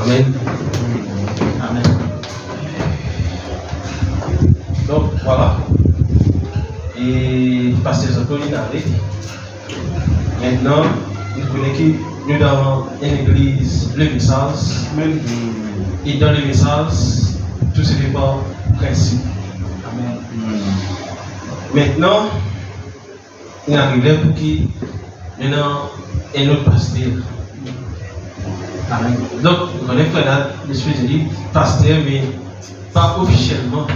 Amen. Amen. Donc voilà. Et pasteur Jean-Claude Naré. Maintenant, nous connaissons que nous dans une église, le message. Amen. Et dans le message, tout se fait par principe. Amen. Maintenant, il arrive pour qui maintenant un autre pasteur. Amen. Donc, vous connaissez frère, l'esprit de dit pasteur, mais pas officiellement.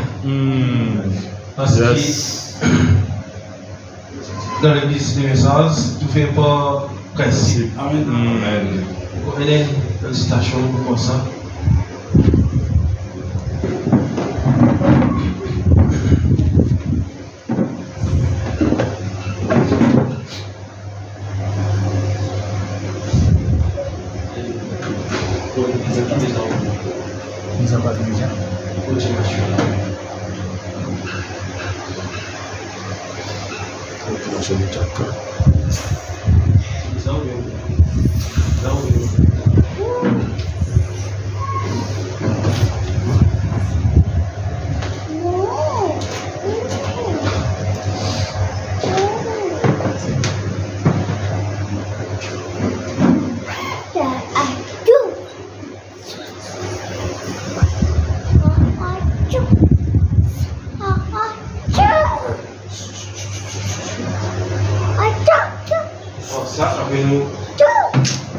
Parce que dans l'église de message, tout fait par principe. Amen. Vous connaissez une citation comme ça. Nous avons pas de déjà. Continuation. Continuation du chapter. Ça, après nous,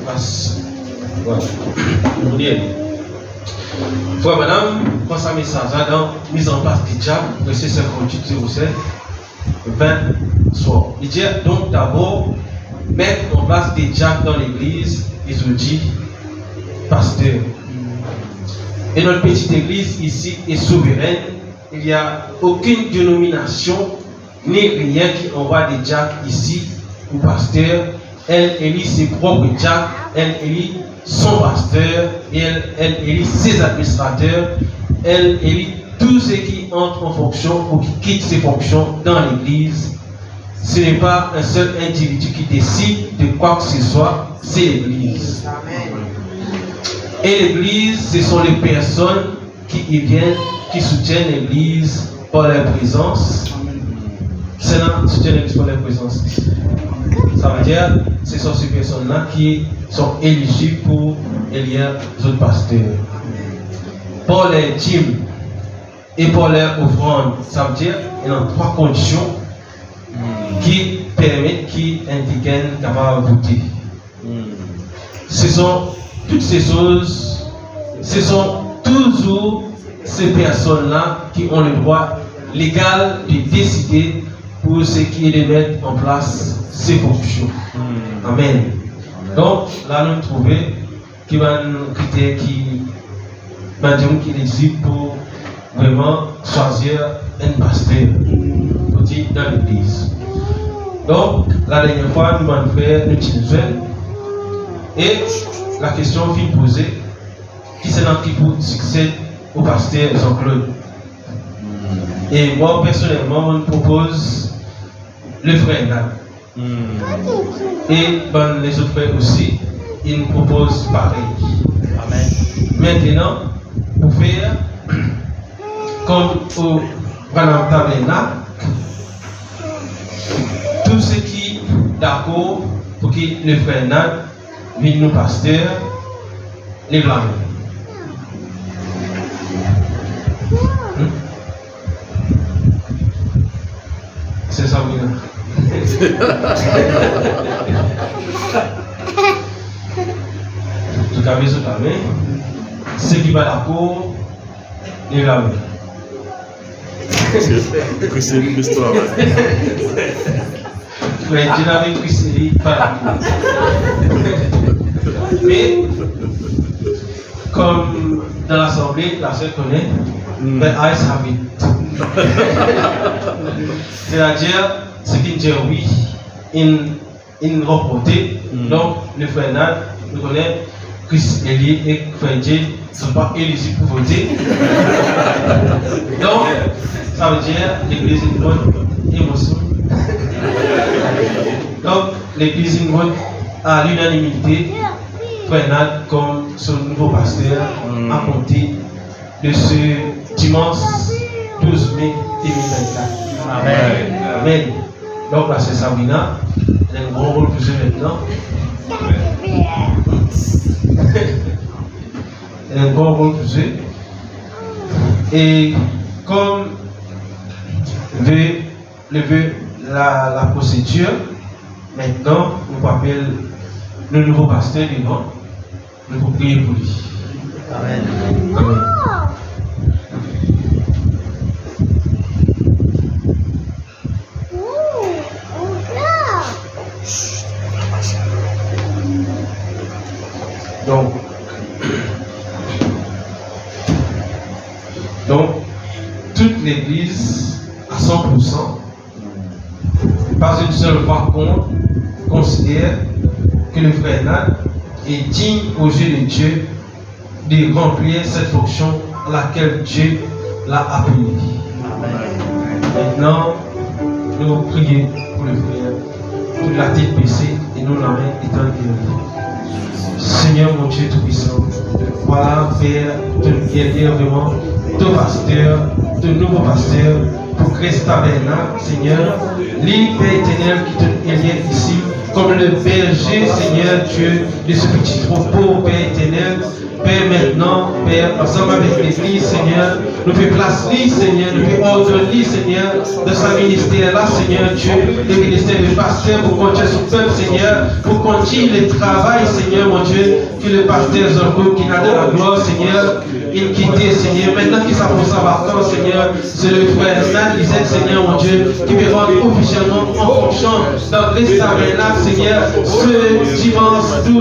passe. Voilà. Bien. Frère, madame, quand ça message dans mise en place du diable, verset 58-07, 20 soir. Il dit donc d'abord, mettre en place des diacres dans l'église, ils ont dit, pasteur. Et notre petite église ici est souveraine. Il n'y a aucune dénomination ni rien qui envoie des diacres ici ou pasteur. Elle élit ses propres diacres, elle élit son pasteur, et elle élit ses administrateurs, elle élit tous ceux qui entrent en fonction ou qui quittent ses fonctions dans l'église. Ce n'est pas un seul individu qui décide de quoi que ce soit, c'est l'église. Et l'église, ce sont les personnes qui y viennent, qui soutiennent l'église par leur présence. C'est là qui soutiennent l'église par leur présence. Ça veut dire que ce sont ces personnes-là qui sont éligibles pour élire les autres pasteurs. Pour les dîmes et pour les offrandes, ça veut dire qu'il y a 3 conditions qui permettent, qui indiquent capable de voter. Ce sont toutes ces choses, ce sont toujours ces personnes-là qui ont le droit légal de décider pour ce qui est de mettre en place ces fonctions. Amen. Donc, là, nous trouvons qu'il y a un critère qui est éligible pour vraiment choisir un pasteur dans l'église. Donc, la dernière fois, nous avons fait une petite nouvelle et la question fut posée qui c'est qui pour succès au pasteur Jean-Claude. Et moi, personnellement, je propose le frère Nan. Et les autres frères aussi, ils nous proposent pareil. Amen. Maintenant, pour faire comme au Madame Tabernacle, tout ce qui est d'accord pour que le frère Nan vienne nous pasteur, les blâmer. C'est ça, oui. En tout cas, mes autres amis, ceux qui va d'accord, les blâmer. C'est une histoire. Mais je n'avais plus série, pas mais, comme dans l'assemblée, la seule connaît, mais eyes have it. C'est-à-dire, ce qui dit oui, il reporté. Donc, le frère Nad, nous connaît, Chris Elie et frère Dieu ne sont pas éligibles pour voter. Donc, ça veut dire l'église est une bonne émotion. Donc, l'église est une bonne à l'unanimité Frère Nad comme son nouveau pasteur à compter de ce dimanche 12 mai 2024. Amen. Amen. Donc, la sœur Sabrina, elle a un grand rôle pour jouer maintenant. Elle a un grand rôle pour jouer. Et comme veut la procédure, maintenant, nous appelons le nouveau pasteur devant. Nous pouvons prier pour lui. Amen. Amen. Donc, toute l'église à 100%, pas une seule fois contre, considère que le frère Nad est digne aux yeux de Dieu de remplir cette fonction à laquelle Dieu l'a appelé. Maintenant, nous prions pour le frère, pour la tête baissée et nous la main étant élevée. Seigneur mon Dieu Tout-Puissant, voilà, Père, de guérir vraiment ton pasteur, ton nouveau pasteur, pour Christ Tabernacle, Seigneur, l'île Père éternel qui te élève ici, comme le berger, Seigneur Dieu, de ce petit troupeau, Père éternel. Père, maintenant, Père, ensemble avec l'Église, Seigneur, nous faisons place, Seigneur, nous faisons ordre, Seigneur, de sa ministère là, Seigneur Dieu, le ministère du pasteur, pour continuer son peuple, Seigneur, pour continuer le travail, Seigneur, mon Dieu, que le pasteur Zorgo, qui n'a de la gloire, Seigneur, il quittait, Seigneur, maintenant qu'il s'approche sa vacances, Seigneur, c'est le frère Nad Lisette, Seigneur, mon Dieu, qui va rendre officiellement en fonction dans Christ Tabernacle, Seigneur, ce dimanche 12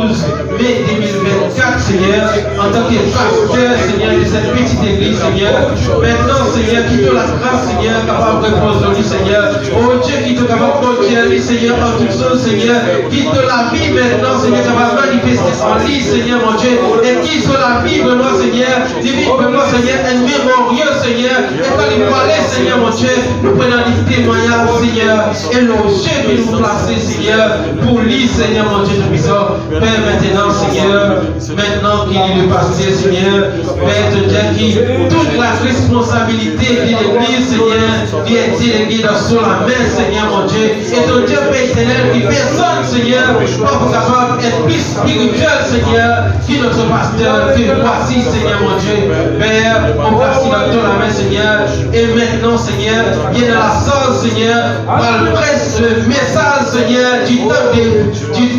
mai 2024, Seigneur, en tant que pasteur, Seigneur, de cette petite église, Seigneur. Maintenant, Seigneur, qui te la grâce, Seigneur, capable de reposer lui, Seigneur. Oh Dieu, qui te capable de conduire, Seigneur, en toutes choses, Seigneur. Qui te la vie maintenant, Seigneur, capable de manifester en lui, Seigneur, mon Dieu. Et qui se la vie vraiment, Seigneur, divine vraiment, Seigneur, un mémorieux, Seigneur. Et quand il parlait, Seigneur, mon Dieu, nous prenons des témoignages, Seigneur, et l'objet que nous placer, Seigneur, pour lui, Seigneur, mon Dieu, Tout-Puissant. Père, maintenant, Seigneur, maintenant qu'il est le pasteur, Seigneur, Père de Dieu, qui toute la responsabilité de l'Église, Seigneur, qui est déléguée sur la main, Seigneur, mon Dieu, et ton Dieu, Père éternel, qui personne, Seigneur, pas capable d'être plus spirituel, Seigneur, qui notre pasteur, que voici, Seigneur, mon Dieu, Père, on voici dans la main, Seigneur, et maintenant, Seigneur, viens dans la salle, Seigneur, par le presse, le message, Seigneur, du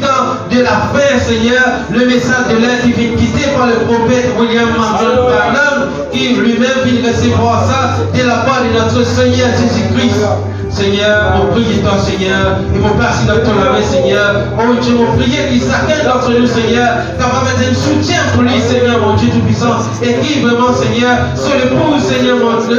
temps de la fin, Seigneur, le message de l'air qui vient quitter par le prophète William Marion Branham, qui lui-même vient recevoir ça de la part de notre Seigneur Jésus-Christ. Seigneur, on prie toi, Seigneur, et mon Père, si dans ton main, Seigneur, oh Dieu, on prie que chacun d'entre nous, Seigneur, capable d'être un soutien pour lui, Seigneur, mon Dieu Tout-Puissant, et qui vraiment, Seigneur, se l'épouse, Seigneur, mon Dieu,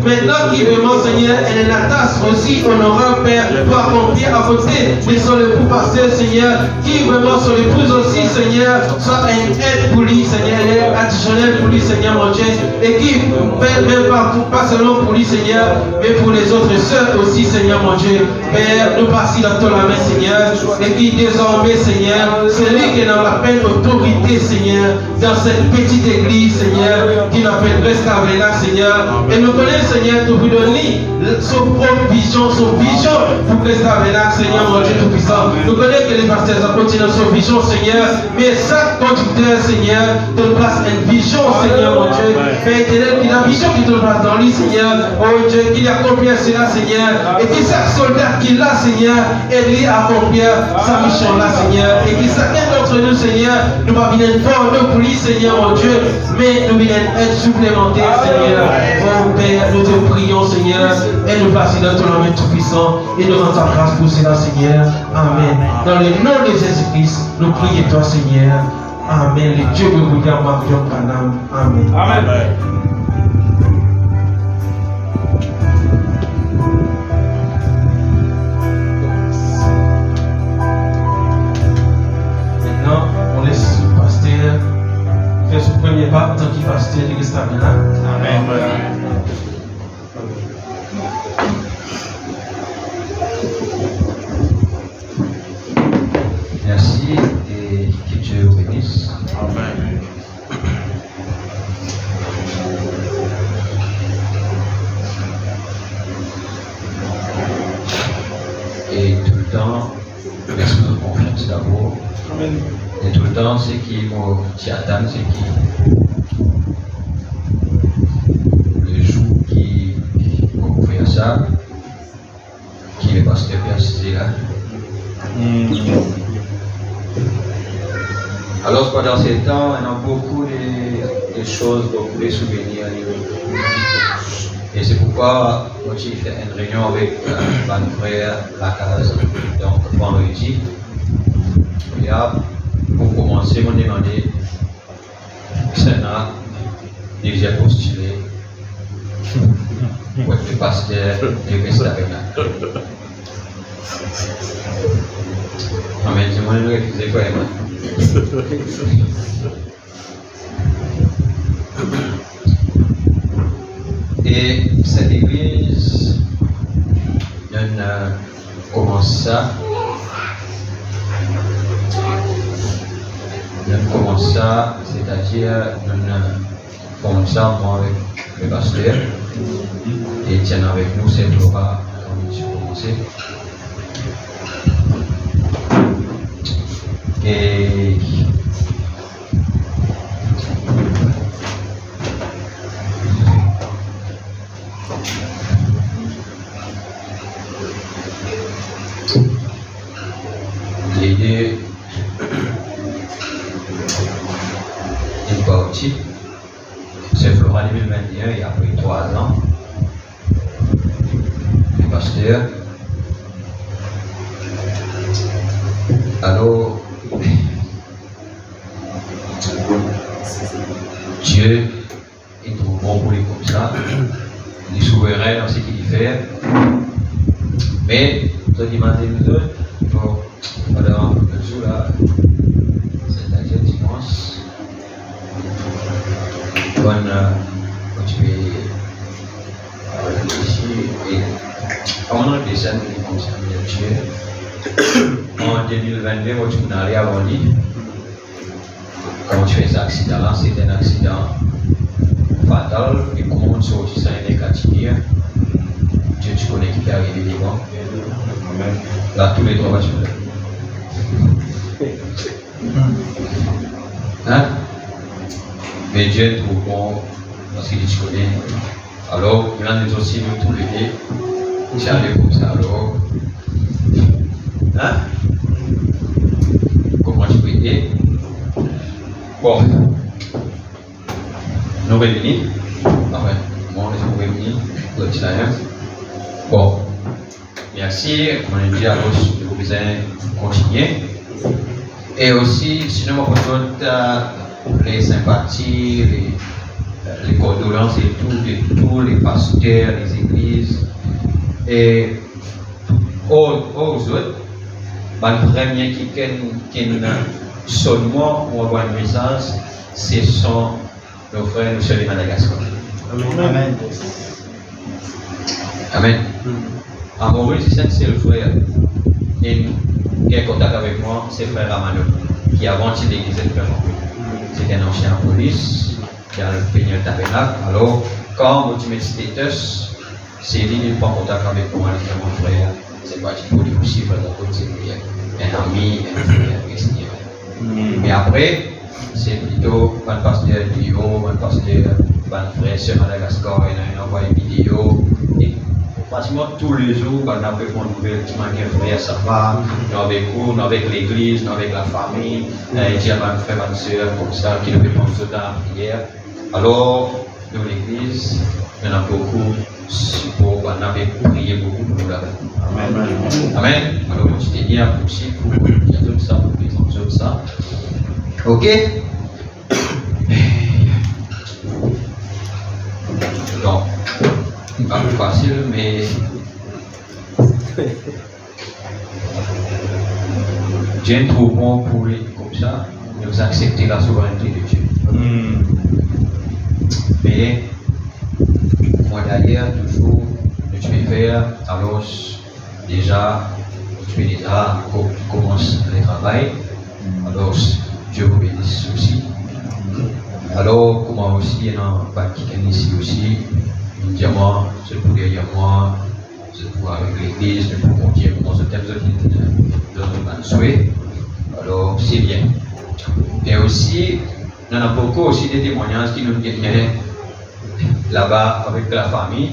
maintenant qui vraiment, Seigneur, elle est la tasse aussi honorable, Père, pour accomplir à côté de son époux pasteur, Seigneur, qui vraiment se l'épouse aussi, Seigneur, soit une aide pour lui, Seigneur, elle est additionnelle pour lui, Seigneur, mon Dieu, et qui, Père, même pas seulement pour lui, Seigneur, mais pour les autres sœurs aussi, Seigneur, mon Dieu. Père, nous passons dans ton main, Seigneur, et qui désormais, Seigneur, c'est lui qui est dans la pleine autorité, Seigneur, dans cette petite église, Seigneur, qui n'appelle Christ Tabernacle, Seigneur. Et nous connaissons, Seigneur, de vous donner son propre vision, pour Christ Tabernacle, Seigneur, mon Dieu Tout-Puissant. Nous connaissons que les pasteurs ont continué son vision, Seigneur, mais chaque conducteur, Seigneur, te place une vision, Seigneur, mon Dieu. Père éternel, qu'il a la vision qui te place dans lui, Seigneur, oh Dieu, qu'il accomplit cela, Seigneur, et que chaque soldat qui l'a, Seigneur, aide lui à accomplir sa mission là, Seigneur, et que chacun d'entre nous, Seigneur, nous va venir fort pour lui, Seigneur, mon Dieu, mais nous venons être supplémentaires, Seigneur. Oh Père, nous te prions, Seigneur, et nous passons dans ton nom tout-puissant, et nous rendons ta grâce pour cela, Seigneur. Amen. Dans le nom de Jésus-Christ, nous prions toi, Seigneur. Amen. Le Dieu de William Marion Branham. Amen. Amen. Maintenant, on laisse le pasteur faire son premier pas en tant que pasteur de l'Église Tabernacle. Amen. Merci et que Dieu vous bénisse. tout le temps, c'est qui mon tiatan, c'est qui le jour qui m'a fait ça, qui est pasteur persisté là. Alors pendant ces temps, on a beaucoup de choses, beaucoup de souvenirs. Et c'est pourquoi moi j'ai fait une réunion avec mon frère la case, donc vendredi. Et là, pour commencer, on demandé Sénat, déjà postulé pour être pasteur de Restaurant. Amen, je m'en ai refusé vraiment. Et cette église, on commence ça. On commence ça, c'est-à-dire on commence ça moi avec le pasteur et tiens avec nous, c'est Laura, quand je commencé. Et l'idée est partie, c'est Flora 2021 et après 3 ans, le pasteur. Alors, Dieu est trop bon pour les comme ça, il est souverain dans ce qu'il fait. Mais, je demandez nous autres, alors, le jour là, c'est-à-dire dimanche, quand tu es ici, et on a des scènes comme ça, Dieu. En 2022, moi, tu m'en allais avant lui. Quand tu fais cet accident-là, c'est un accident fatal. Et comment tu sortis ça, il est quotidien. Dieu, tu connais qui est arrivé vivant. Là, tous les trois voitures. Hein? Mais Dieu est trop bon parce qu'il te connaît. Alors, il y en a aussi nous tous les deux. J'ai allé comme ça alors. Hein? Comment tu peux aider? Bon. Nous revenons. Enfin, moi, nous revenons. Le petit bon. Merci. Comme on a dit, alors, je vous besoin continuer. Et aussi, sinon, on peut les sympathies, les condoléances et tout, de tous les pasteurs, les églises et aux autres. Le premier qui seulement on envoie un message, ce sont nos frères et nos sœurs de Madagascar. Amen. Amen. À Maurice, c'est le frère. Et qui est en contact avec moi, c'est frère Ramano, qui a vendu l'église de frère Jean. C'est un ancien police qui a peigné le tabernacle. Alors, quand je mets status, c'est lui qui prend contact avec moi, avec mon frère. C'est pas du tout aussi, c'est un ami, un frère, mais après, c'est plutôt un pasteur Dio, un pasteur, un frère sur Madagascar, il a envoyé une vidéo. Et pratiquement tous les jours, on a fait mon nouvelle, tu m'as dit frère, ça va, nous avec vous, nous avec l'église, nous avec la famille, il dit à ma frère, ma soeur, comme ça, qui nous répondent tout dans la prière. Alors, nous, l'église, on a beaucoup support, on a prié beaucoup pour nous là-bas. Amen. Amen. Alors, je t'ai dit aussi pour tout ça, pour les autres ça. Ok? Donc, pas plus facile, mais Dieu est trop bon pour les comme ça, nous accepter la souveraineté de Dieu. Mais moi d'ailleurs, toujours, je vais faire, alors déjà, tu fais déjà, tu commences le travail, alors Dieu vous bénisse aussi. Alors, comment aussi, il y en a pas qui est ici aussi, il dit à moi, c'est pour derrière moi, c'est pour avec l'église, c'est pour mon Dieu, comment ce thème de souhait. Alors, c'est bien. Et aussi, il y en a beaucoup aussi des témoignages qui nous viennent là-bas avec la famille.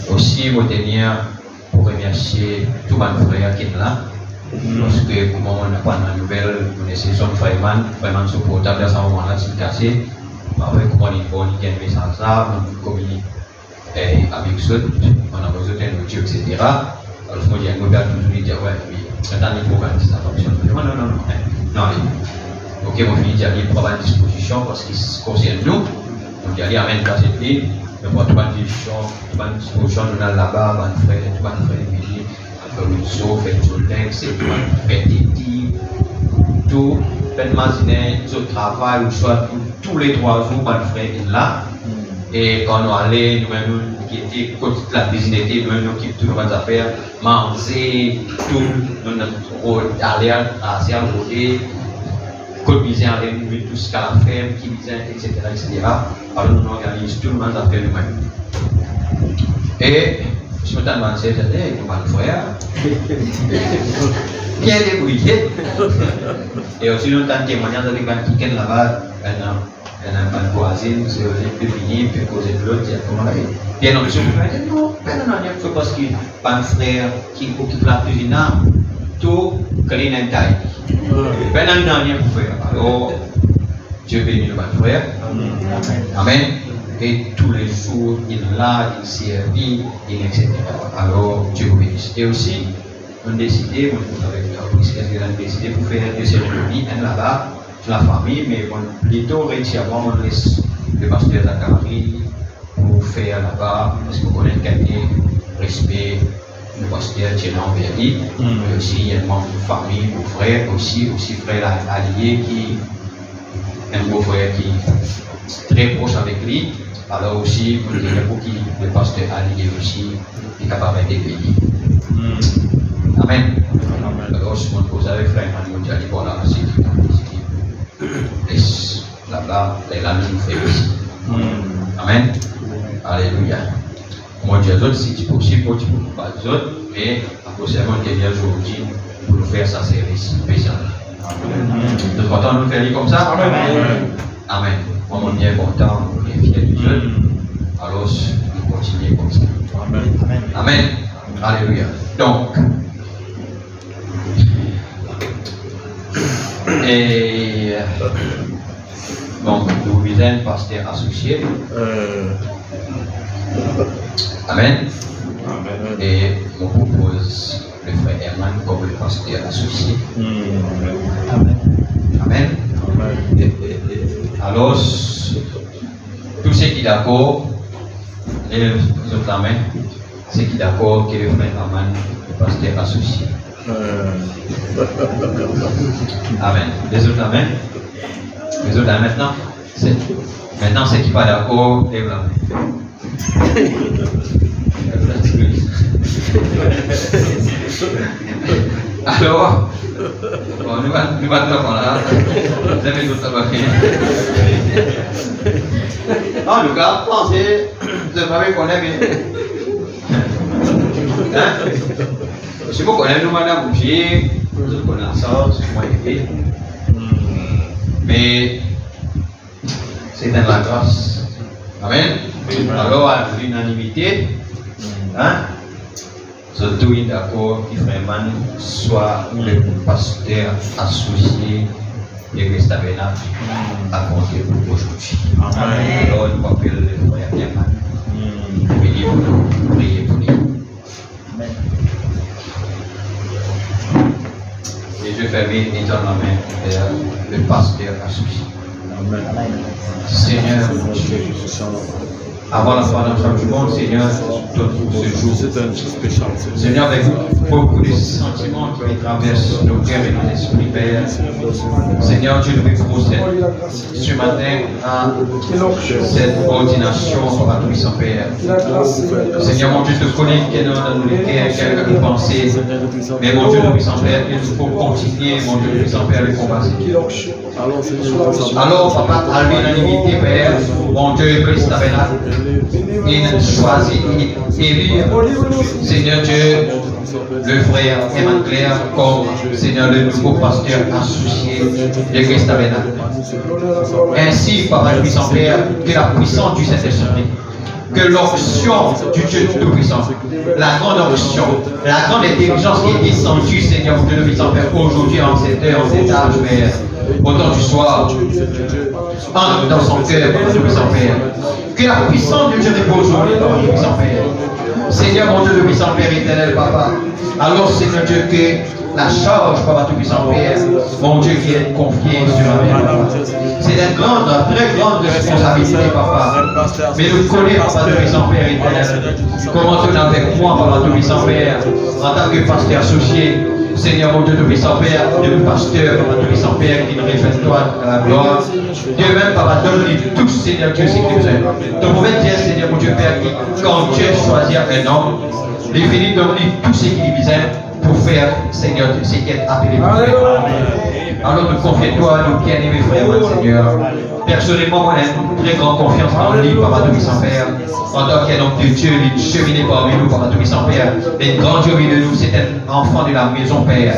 Aussi, je tenir pour remercier tous mes frères qui sont là. Parce que, comme on n'a pas de nouvelles, on essaie de vraiment supportable à ce moment-là, c'est cassé. Après, comme on est bon, il y a un message là, on communique avec eux, on a besoin d'un outil, etc. Alors, moi, j'ai un mobile toujours dire, ouais, oui, attendez, il faut que ça fonctionne. Non, ok, mon fils, j'ai mis à disposition parce qu'il concerne nous. Donc, il y a un cas cette ligne, mais moi, tout à disposition, nous avons là-bas, mon frère, Émilie, mon frère Wilson, fait tout le texte, fait Titi, tout, fait Mazine, tout travail, ou soit tous les 3 jours, mon frère est là. Et quand nous allons, nous-mêmes, qui étaient la business, nous-mêmes, qui toutes nos affaires, manger, tout, nous aller à Serre-Rodé, cotiser à l'élever tout ce qu'elle a fait, qui disait, etc. Alors nous organisons tout le monde affaires nous-mêmes. Et je me demande si j'étais mon frère, bien débrouillé. Et aussi nous avons témoignage avec un qui est là-bas, un voisin, c'est le fini, puis causer de l'autre, bien non, je me dis non, c'est parce qu'il y a un frère qui occupe la cuisine, tout clean and tidy. Ben un dernier pour faire. Alors, Dieu bénit le frère. Amen. Et tous les jours, il est là, il servit, etc. Alors, Dieu bénisse. Et aussi, on a décidé, avec la police, on a décidé pour faire des cérémonies là-bas, la famille, mais plutôt récemment, on laisse le pasteur Zachary pour faire là-bas, parce qu'on connaît le respect. Le pasteur Tienan Berdy, aussi il y a un membre de famille, mon frère, aussi frère allié qui un beau-frère qui est très proche avec lui. Alors aussi, il y a beaucoup de pasteurs alliés aussi qui est capable de bénir. Amen. Alors, je me pose avec frère Emmanuel, je dis voilà, c'est là-bas, là nous fait aussi. Amen. Alléluia. Moi, je dis, si tu peux aussi, tu peux pas les autres, mais approximativement, il y a aujourd'hui pour nous faire sa série spéciale. Nous content de nous faire comme ça? Amen. Amen. Moi, on est content, on est fiers du Dieu. Alors, nous continuons comme ça. Amen. Amen. Alléluia. Donc, et donc, nous visons pasteur associé. Amen. Amen. Et on propose le frère Herman comme le pasteur associé. Amen. Amen. Amen. Alors, tous ceux qui sont d'accord, les autres la main, ceux qui sont d'accord que le frère Herman le pasteur associé. Amen. Les autres la main. Les autres là maintenant. Maintenant, ceux qui ne sont pas d'accord, lèvent la main. Alors, bon, nous allons là. Vous avez tout ça. En tout cas, pensez, vous avez connaître bien. Si vous connaissez nous, madame Boucher, vous connaissez ça, c'est moi qui mais c'est dans la grâce. Amen. Alors, à l'unanimité, surtout d'accord qu'il vraiment soit le pasteur associé de Restabena à compter pour aujourd'hui. Alors, nous appelons le frère Herman. Priez pour lui. Et je fais venir dans la main vers le pasteur associé. Amen. Seigneur, avant la fin de chaque monde, Seigneur, donne pour ce jour. C'est un jour spécial. Seigneur, avec beaucoup de sentiments qui traversent nos cœurs et nos esprits, Père. Seigneur, Dieu, nous procède ce matin à cette ordination à tout-puissant Père. Seigneur, mon Dieu, je te connais qu'il y a dans nos cœurs quelques pensées. Mais mon Dieu, puissant Père, il nous faut continuer, mon Dieu, puissant Père, le combat. Alors, Papa, à l'unanimité, Père, mon Dieu, Christ, il choisit, il élit. Seigneur Dieu, le frère Eman Claire comme Seigneur le nouveau pasteur associé de Christ Tabernacle. Ainsi, Papa Tout-Puissant Père, que la puissance du Saint-Esprit, que l'onction du Dieu Tout-Puissant, la grande onction, la grande intelligence qui est descendue, Seigneur Dieu Tout-Puissant Père, aujourd'hui en cette heure, en cet âge, Père, au temps du soir, entre dans son cœur, Papa Tout-Puissant Père. Que la puissance de Dieu repose aujourd'hui, Papa Tout-Puissant Père. Seigneur mon Dieu Tout-Puissant Père éternel, Papa. Alors, Seigneur Dieu, que la charge, Papa Tout-Puissant Père, mon Dieu, qui est confiée sur la vie, Papa. C'est une grande, très grande responsabilité, Papa. Mais nous connaissons, Papa Tout-Puissant Père éternel, comment tu es avec moi, Papa Tout-Puissant Père, en tant que pasteur associé. Seigneur mon Dieu Tout-Puissant Père, de pasteur, Papa Tout-Puissant Père, qui nous réfère toi à la gloire. Dieu même, Papa, donne-lui tous, Seigneur Dieu, ce qu'il nous aime. Ton mauvais Dieu, Seigneur mon Dieu Père, qui, quand Dieu choisit un homme, il finit de donner tout ce qu'il lui aime pour faire, Seigneur Dieu, ce qui est appelé pour faire. Alors nous confions-toi, nous bien-aimés frères, Seigneur. Personnellement, moi, j'ai une très grande confiance en lui, Papa Tout-Puissant Père. En tant qu'un homme de Dieu, il est cheminé parmi nous, Papa Tout-Puissant Père. Les grands dieux de nous, c'est un enfant de la maison, Père.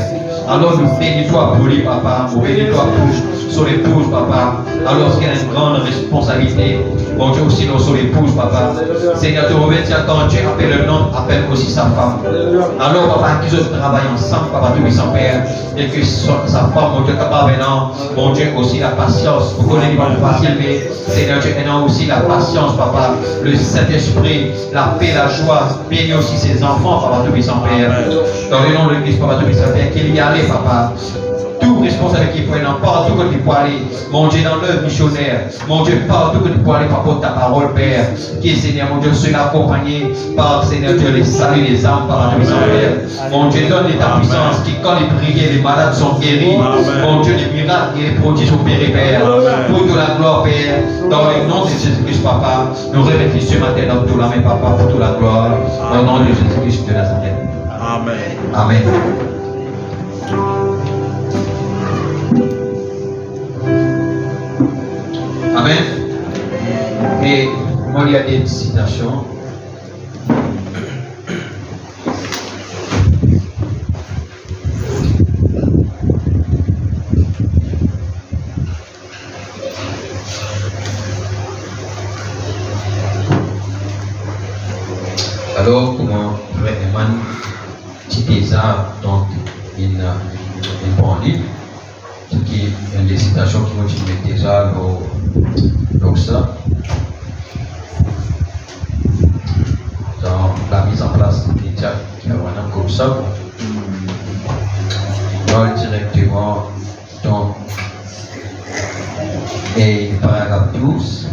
Alors nous bénis-toi pour lui, Papa. Nous bénis-toi pour son épouse, Papa. Alors qu'il y a une grande responsabilité, mon Dieu aussi, sur l'épouse, Papa. Seigneur, te remercie quand Dieu appelle un homme, appelle aussi sa femme. Alors, Papa, qu'ils travaillent ensemble, Papa Tout-Puissant Père, et que sa femme, mon Dieu, capable maintenant, mon Dieu, aussi la patience. Vous connaissez pas facile, mais Seigneur Dieu, maintenant aussi la patience, Papa. Le Saint-Esprit, la paix, la joie, bénis aussi ses enfants, Papa Tout-Puissant Père. Dans le nom de l'Église, Papa Tout-Puissant Père, qu'il y allait, Papa. Tout responsable qui peut aller, partout que tu peux aller, mon Dieu, dans l'œuvre missionnaire, mon Dieu, partout que tu peux aller, par ta parole, Père, qui est, Seigneur, mon Dieu, cela accompagné par, Seigneur Dieu, les saluts, les âmes, par la puissance, Père. Mon Dieu, donne ta puissance, qui, quand les prières, les malades sont guéris, mon Dieu, les miracles et les prodiges opérés, Père, pour toute la gloire, Père, dans le nom de Jésus-Christ, Papa, nous remercions ce matin dans toute la main, Papa, pour toute la gloire, au nom de Jésus-Christ de Nazareth. Amen. Amen. Amen. Et moi, il y a des citations. Alors, comment Frère Eman citer ça, donc, une bonne livre, ce qui est une des citations qui motive déjà donc ça, dans la mise en place des médias qui a vraiment comme ça, dans directement dans et paragraphe 12.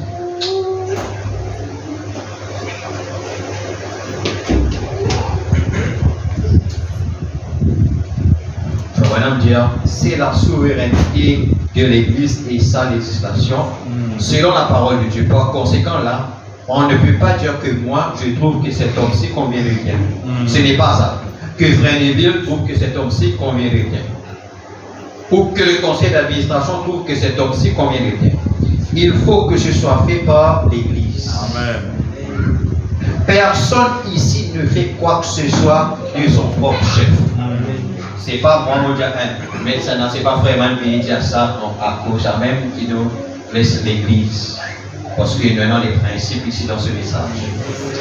C'est la souveraineté de l'Église et sa législation selon la parole de Dieu. Par conséquent, là, on ne peut pas dire que moi, je trouve que cet homme-ci convient de bien. Ce n'est pas ça. Que Frère Neville trouve que cet homme-ci convient de bien. Ou que le conseil d'administration trouve que cet homme-ci convient de bien. Il faut que ce soit fait par l'Église. Amen. Personne ici ne fait quoi que ce soit de son propre chef. C'est pas moi, mon Dieu, un médecin, c'est pas vraiment qui dit ça, non, à cause de même qui nous laisse l'Église. Parce que nous avons les principes ici dans ce message.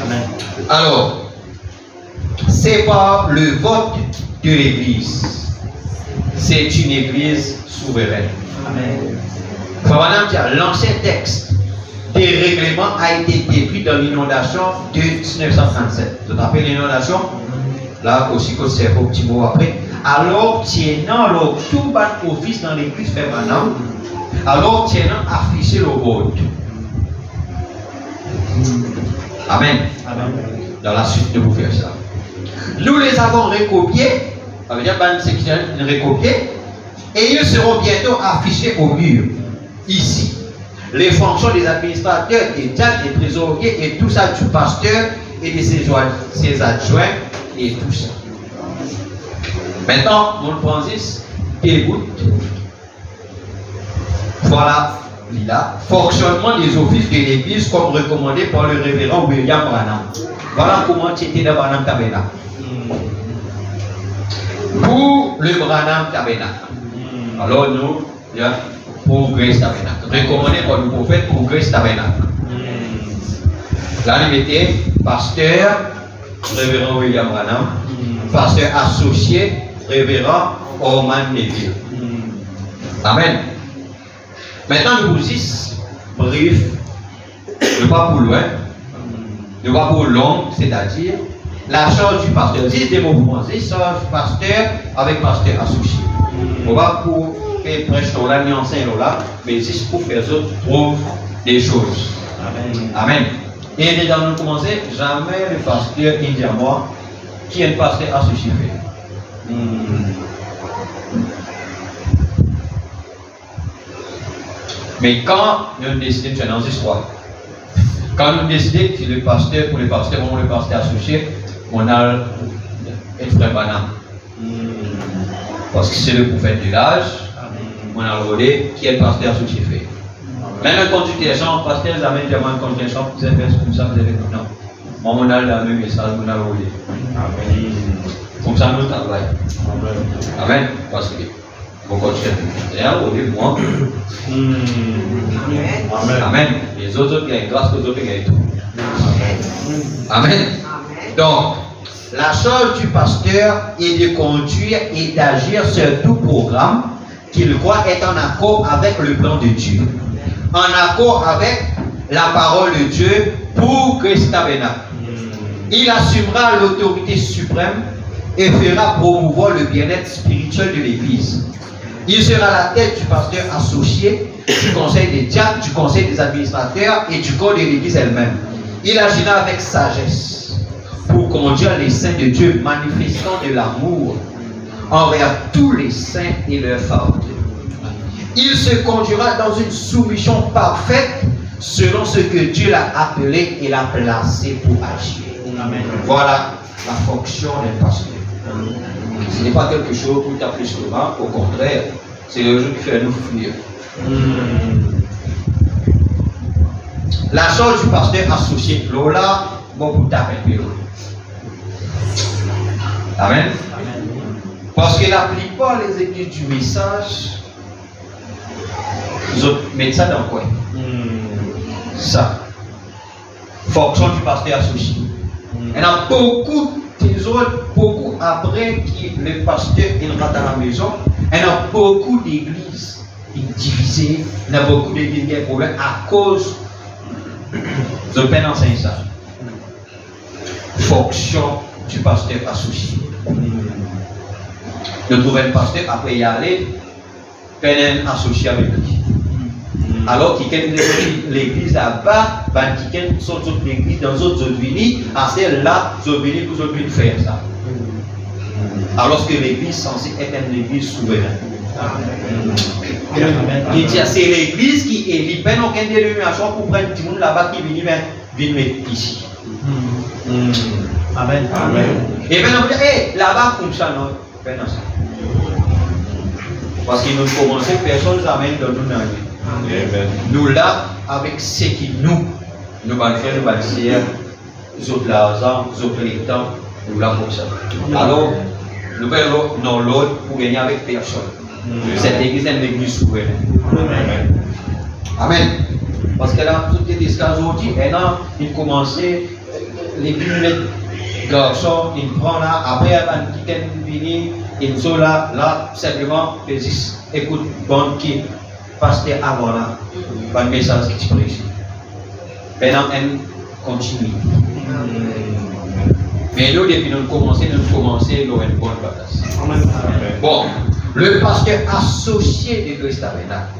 Amen. Alors, c'est pas le vote de l'Église. C'est une Église souveraine. Amen. L'ancien texte des règlements a été détruit dans l'inondation de 1937. Vous vous rappelez l'inondation? Là aussi, que c'est un petit mot après. Alors, tiennant tout bas office dans l'église fait maintenant, alors tiennant affiché le vote. Amen. Amen. Dans la suite de vous faire ça. Nous les avons recopiés, ça veut dire que nous recopiés, et ils seront bientôt affichés au mur, ici. Les fonctions des administrateurs, des diacres, des trésoriers, et tout ça du pasteur et de ses adjoints, et tout ça. Maintenant, mon Francis écoute. Voilà, là, fonctionnement des offices de l'Église comme recommandé par le révérend William Branham. Voilà comment tu étais dans Branham Tabernacle. pour le Branham Tabernacle. Alors nous, pour Grace Tabernacle. Recommandé par le prophète pour Grace Tabernacle. Là, il mettait pasteur, révérend William Branham, pasteur associé, révérend Orman Neville. Amen. Maintenant, nous vous disons, bref, ne pas pour loin, ne pas pour long, c'est-à-dire la charge du pasteur. 10 des mouvements, 10 pasteur avec pasteur associé. On va pour faire prêche là, ni enseigne là, mais 10 pour faire autres prouve des choses. Amen. Amen. Et déjà nous commencer, jamais le pasteur qui dit à moi qui est un pasteur associé fait. Mais quand nous décidons de faire dans l'histoire, quand nous décidons que le pasteur, pour le pasteur associé, on a un frère Branham. Parce que c'est le prophète du village, on a le relais qui est le pasteur associé fait. Même quand tu es champ, pasteur, jamais tu as un compte de champ, vous avez fait comme ça, vous avez fait non. Moi, on a le même message, on a le relais. Comme ça, nous travaillons. Amen. Parce que beaucoup de choses, c'est un relais, moi. Amen. Les autres gagnent grâce aux autres gagnent tout. Amen. Donc, la charge du pasteur est de conduire et d'agir sur tout programme qu'il croit être en accord avec le plan de Dieu, en accord avec la parole de Dieu pour Christ Tabernacle. Il assumera l'autorité suprême et fera promouvoir le bien-être spirituel de l'Église. Il sera la tête du pasteur associé, du conseil des diacres, du conseil des administrateurs et du corps de l'Église elle-même. Il agira avec sagesse pour conduire les saints de Dieu, manifestant de l'amour envers tous les saints et leurs familles. Il se conduira dans une soumission parfaite selon ce que Dieu l'a appelé et l'a placé pour agir. Amen. Voilà la fonction d'un pasteur. Ce n'est pas quelque chose pour t'appeler souvent, au contraire, c'est le jour qui fait nous fuir. La charge du pasteur associé, Lola, bon pour taper. Amen. Parce que la plupart des églises du message, ils mettent ça dans quoi? Ça. Fonction du pasteur associé. Il y en a beaucoup des autres, beaucoup après que le pasteur rentre dans la maison, il y en a beaucoup d'églises divisées, il y en a beaucoup d'églises qui ont des problèmes à cause de peine enseigne ça. Fonction du pasteur associé. De trouver un pasteur, après y aller, peine associé avec lui. Alors qu'il y a l'église là-bas, qui y a d'autres églises dans d'autres villes, à celle-là, d'autres villes pour d'autres faire ça. Alors que l'église est censée être une église souveraine. Il dit c'est l'église qui élit, pas aucune dénomination pour prendre tout le monde là-bas qui vient mettre ici. Amen. Et bien on dit, là-bas comme ça, non, pas dans ça. Parce que nous commençons, personne ne amène dans nous dans la vie. Nous là, avec ce qui nous allons faire, nous allons faire, nous autres l'argent, nous autres les temps, nous là comme ça. Alors, nous allons dans l'autre pour gagner avec personne. Cette église est une église souveraine. Amen. Parce que là, tout est discuté aujourd'hui, et là, il commençait, l'église, les garçons, il prend là, après, il quitte venir, il sont là, simplement, ils disent, écoute, bon, qui pasteur avant là, bon message qui te prêche. Maintenant, on continue. Mais nous, depuis nous commençons, nous une bonne bataille. Bon, le pasteur associé de Christ Tabernacle,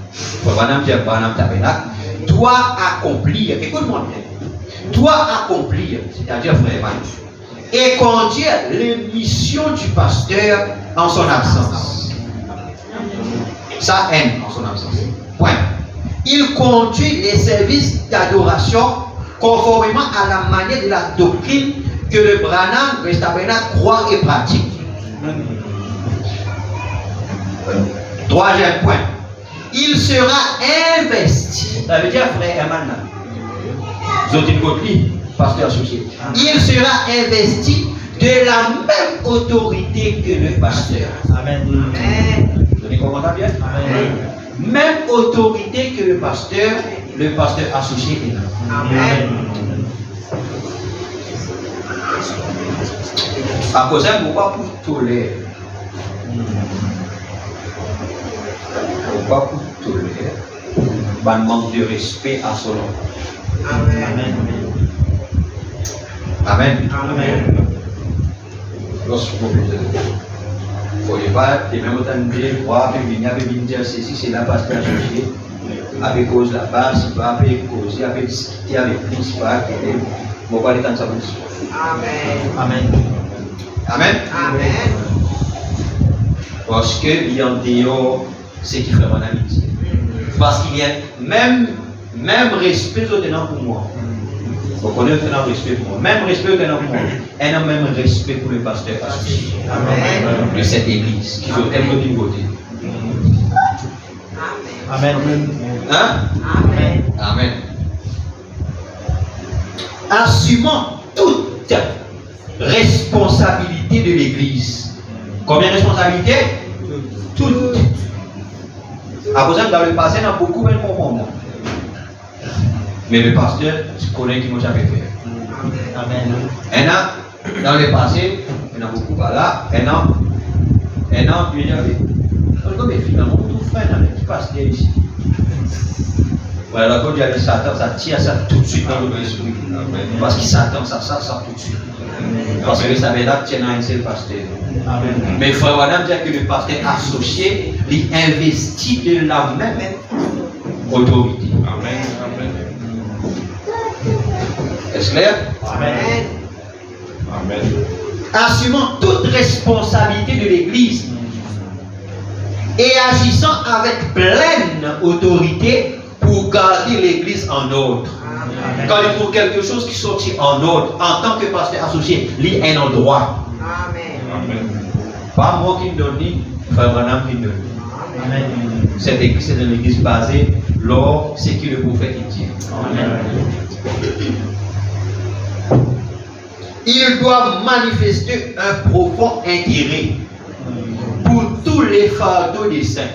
Branham Tabernacle, doit accomplir, écoute-moi bien, doit accomplir, c'est-à-dire frère et conduire les missions du pasteur en son absence. Ça aime en son absence. Point. Il conduit les services d'adoration conformément à la manière de la doctrine que le Branham Tabernacle croit et pratique. Troisième point. Il sera investi. Ça veut dire frère Herman. Zotin Kotli, pasteur associé. Il sera investi de la même autorité que le pasteur. Amen. Vous avez compris bien? Amen. Même autorité que le pasteur associé est là. Amen. À cause d'un pourquoi pour tolérer. Pourquoi pour tolérer? Un manque de respect à son nom. Amen. Amen. Amen. Lorsque vous ne faut pas les mêmes autant de voir avec dire ceci, c'est la pasteur associé. Avec cause la base, il va avec cause, avec discuter avec le principal, vous parlez quand ça vous. Amen. Amen. Amen. Amen. Parce que il y a un dehors, c'est qui fait mon amitié. Parce qu'il y a même respect au tenant pour moi. Vous connaissez un respect pour moi. Même respect au tenant pour moi. Et un même respect pour le pasteur associé de cette église qui veut être d'une côté. Amen. Hein? Amen. Amen. Assumant toute responsabilité de l'église. Combien de responsabilités? Toutes. À cause dans le passé, on a beaucoup de confondre. Mais le pasteur, tu connais qui nous avait fait. Amen. Et dans le passé, il y en a beaucoup par là. Et non, il y avait. Mais finalement, tout fait dans le pasteur ici. Voilà, quand il y a Satan, ça tire ça tout de suite dans notre esprit. Parce qu'il s'attend ça tout de suite. Parce que ça veut dire que tu es un seul pasteur. Mais il faut madame dire que le pasteur associé, il investit de la même autorité. Amen. Est-ce clair? Amen. Amen. Assumant toute responsabilité de l'Église et agissant avec pleine autorité pour garder l'Église en ordre. Quand il trouve quelque chose qui sortit en ordre, en tant que pasteur associé, il est un droit. Amen. Pas moi qui me donne, frère Branham qui me donne. Amen. Cette église est une église basée lors ce que le prophète dit. Amen. Ils doivent manifester un profond intérêt pour tous les fardeaux des saints.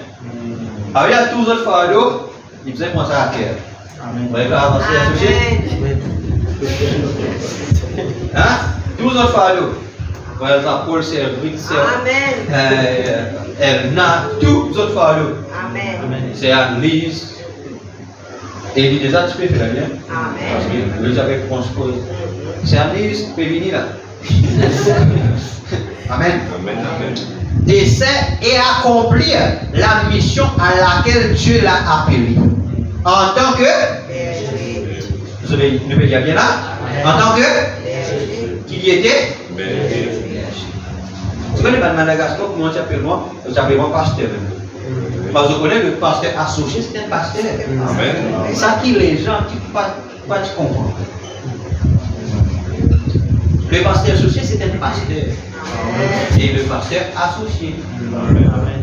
Alors, il y a tous les autres fardeaux, ils faisaient penser à terre. Amen. Vous voyez faire avancer associé? Hein? Tous les autres fardeaux. Voilà, ça, Paul, c'est Rick, c'est Erna, tous les autres fardeaux. Amen. C'est Annelise. Et il dit déjà, tu peux faire bien. Parce Amen. que le j'avais transpose. C'est Annelise, tu peux venir là. Amen. Amen. D'essayer et accomplir la mission à laquelle Dieu l'a appelé. En tant que, vous avez le dire bien là, en tant que, qu'il y était. Vous connaissez pas Madagascar, comment tu appelles moi? Vous appelez moi pasteur. Parce que vous connaissez le pasteur associé, c'est un pasteur. Amen. Ça qui les gens qui pas comprendre. Le pasteur associé, c'est un pasteur. Et le pasteur associé. Amen.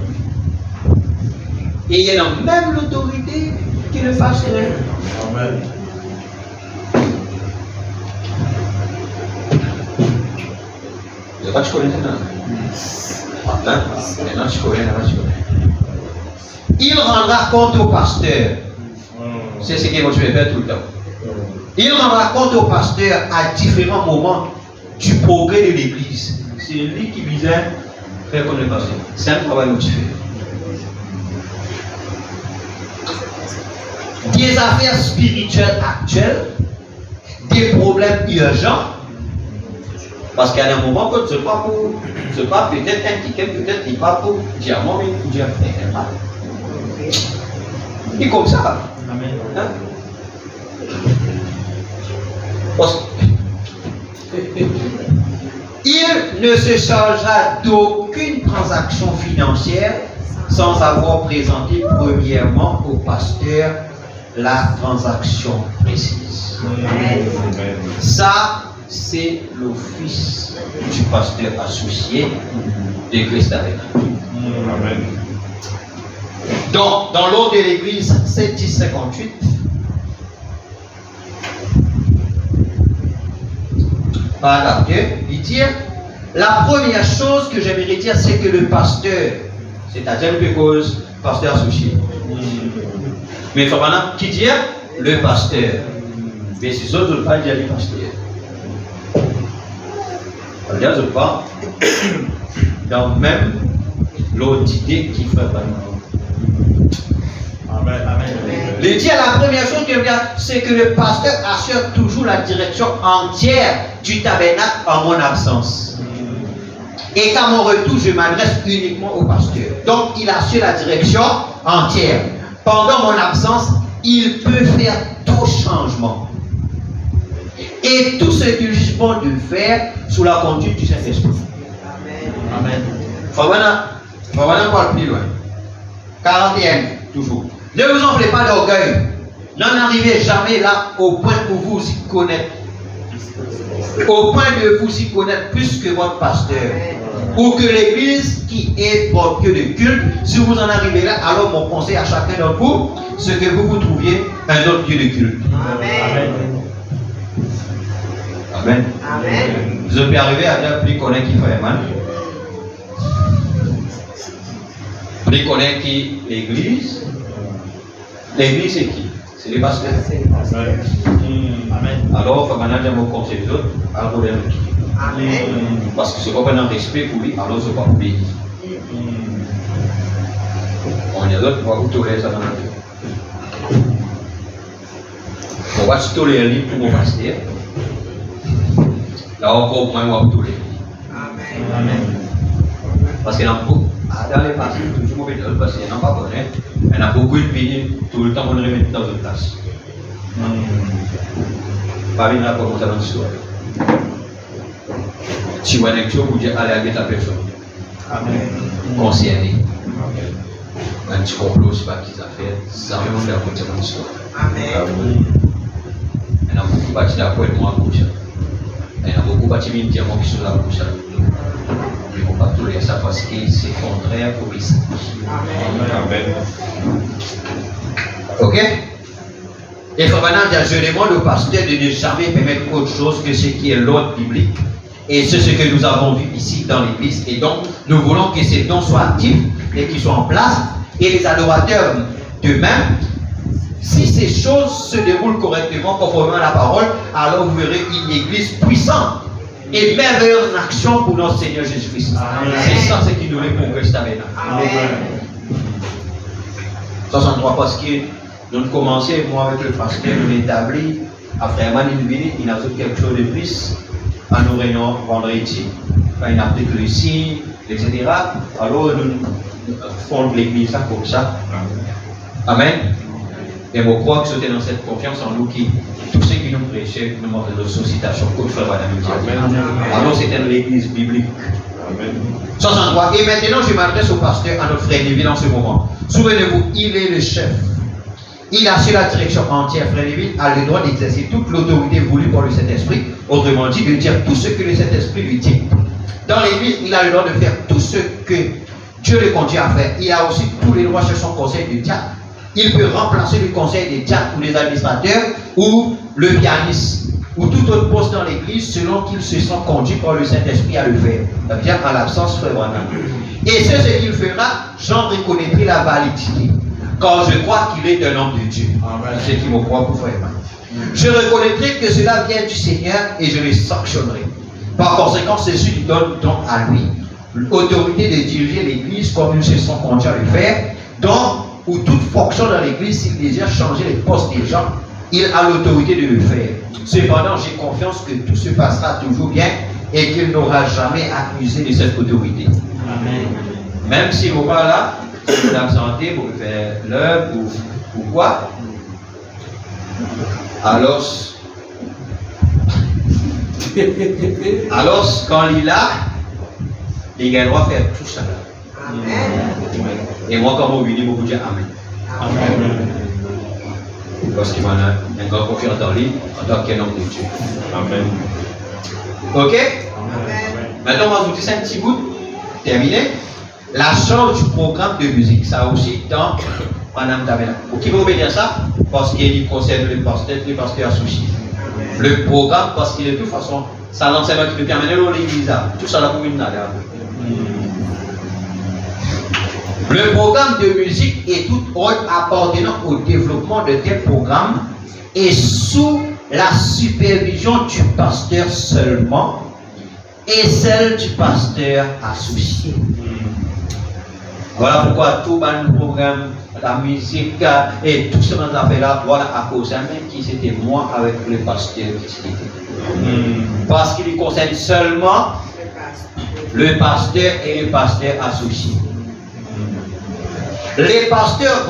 Et il y a la même l'autorité que le pasteur. Amen. Je ne sais pas si tu connais ça. Maintenant, tu connais. Il rendra compte au pasteur. C'est ce que moi je vais faire tout le temps. Il rendra compte au pasteur à différents moments du progrès de l'église. C'est lui qui visait faire comme le pasteur. C'est un travail que tu fais. Des affaires spirituelles actuelles, des problèmes urgents. Parce qu'à un moment, quand ce n'est pas peut-être un ticket, peut-être il pas pour diamant, mais pour dire et comme ça. Amen. Hein? Parce que il ne se chargera d'aucune transaction financière sans avoir présenté premièrement au pasteur la transaction précise. Ça, c'est l'office du pasteur associé de Christ avec nous. Amen. Donc, dans l'ordre de l'église 7-10-58, paragraphe 2, il dit La première chose que j'aimerais dire, c'est que le pasteur, c'est-à-dire le cause pasteur associé. Mais il faut maintenant qui dit le pasteur. Mais c'est ça, je ne veux pas dire le pasteur. Regarde, je pas dans même l'autre idée qui fait pas. Amen. Le dire la première chose que je veux dire, c'est que le pasteur assure toujours la direction entière du tabernacle en mon absence. Et qu'à mon retour, je m'adresse uniquement au pasteur. Donc, il assure la direction entière. Pendant mon absence, il peut faire tout changement. Et tout ce qu'il juge bon de faire sous la conduite du Saint-Esprit. Amen. Faut maintenant parler plus loin. 41, toujours. Ne vous enflez pas d'orgueil. N'en arrivez jamais là au point où vous y connaissez. Au point de vous y connaître plus que votre pasteur. Ou que l'église qui est votre lieu de culte. Si vous en arrivez là, alors mon conseil à chacun d'entre vous, c'est que vous vous trouviez un autre lieu de culte. Amen. Amen. Amen. Je peux arriver à dire plus connaître qui fait mal. Plus connaître qui l'église. L'église c'est qui? C'est les pasteurs. Amen. Alors, il faut maintenant dire mon conseil des autres, alors vous l'avez qui. Amen. Parce que c'est pas un respect pour lui, alors c'est pas obéir. On y a d'autres, on va vous tolérer ça dans la vie. On va se tolérer lui pour mon pasteur. Là encore, moi, on va vous tolérer. Amen. Amen. Parce qu'il y en a beaucoup, dans les pasteurs, toujours mauvais d'autres, parce qu'il n'y en a pas bon, il y en a beaucoup de pays, tout le temps, on les remet dans une place. Pas venir à commencer dans l'histoire. Si vous avez une chose, vous dites, allez avec la personne. Amen. Concerné. Un petit complot, c'est pas qu'ils ont fait, ça fait faire comme ça dans l'histoire. Amen. Il y en a beaucoup bâti la poêle, moi, à gauche. Il y en a beaucoup bâti une diamant qui sont là, à gauche. Ils ne vont pas tolérer ça parce que c'est contraire au message. Amen. Ok? Et maintenant, je demande au pasteur de ne jamais permettre autre chose que ce qui est l'ordre biblique. Et c'est ce que nous avons vu ici dans l'église. Et donc, nous voulons que ces dons soient actifs et qu'ils soient en place. Et les adorateurs de même, si ces choses se déroulent correctement, conformément à la parole, alors vous verrez une église puissante et merveilleuse en action pour notre Seigneur Jésus-Christ. C'est ça ce qui nous répond pour ce tabernacle. Amen. 63, parce que nous commençons, moi avec le pasteur, nous établis, après un moment, il a fait quelque chose de plus à nos réunions vendredi. Quand il a pris le signe, etc. Alors nous fondons l'église comme ça. Amen. Et je crois que c'était dans cette confiance en nous qui, tous ceux qui nous prêchaient, nous montrent nos sollicitations comme frère Madame Dieu. Alors c'était l'église biblique. Amen. 63. Et maintenant, je m'adresse au pasteur, à notre frère Lévin en ce moment. Souvenez-vous, il est le chef. Il assure la direction entière. Frère Lévin a le droit d'exercer toute l'autorité voulue par le Saint-Esprit. Autrement dit, de dire tout ce que le Saint-Esprit lui dit. Dans l'église, il a le droit de faire tout ce que Dieu le conduit à faire. Il a aussi tous les droits sur son conseil de diacre. Il peut remplacer le conseil des diacres ou des administrateurs ou le pianiste ou tout autre poste dans l'église selon qu'il se sent conduit par le Saint-Esprit à le faire. Bien en l'absence, frère Branham. Et c'est ce qu'il fera, j'en reconnaîtrai la validité. Car je crois qu'il est un homme de Dieu. C'est ce qui me croit pour frère. Je reconnaîtrai que cela vient du Seigneur et je le sanctionnerai. Par conséquent, ceci lui donne donc à lui l'autorité de diriger l'église comme il se sent conduit à le faire. Donc, ou toute fonction dans l'église, s'il désire changer les postes des gens, il a l'autorité de le faire. Cependant, j'ai confiance que tout se passera toujours bien et qu'il n'aura jamais accusé de cette autorité. Amen. Même si vous pas là, vous vous absentez, vous faire l'heure ou quoi, alors quand il est là, il a le droit de faire tout ça. Amen. Et moi, quand vous venez, vous dire Amen. Amen. Parce qu'il m'a un grand confiance dans lui en tant qu'un homme de Dieu. Amen. Ok? Amen. Maintenant, on va vous dire un petit bout. Terminé. La charge du programme de musique, ça aussi dans Madame Damena. Pour qui vous obéir ça? Parce qu'il concerne les pasteurs associés. Le programme, parce que de toute façon, Ça l'enseignement qui nous permet de l'église. Tout ça là pour une nada. Le programme de musique et tout autre appartenant au développement de tels programmes est sous la supervision du pasteur seulement et celle du pasteur associé. Voilà pourquoi tout le programme, la musique et tout ce qu'on a fait là, voilà à cause même qui c'était moi avec le pasteur qui était. Parce qu'il concerne seulement le pasteur et le pasteur associé. Les pasteurs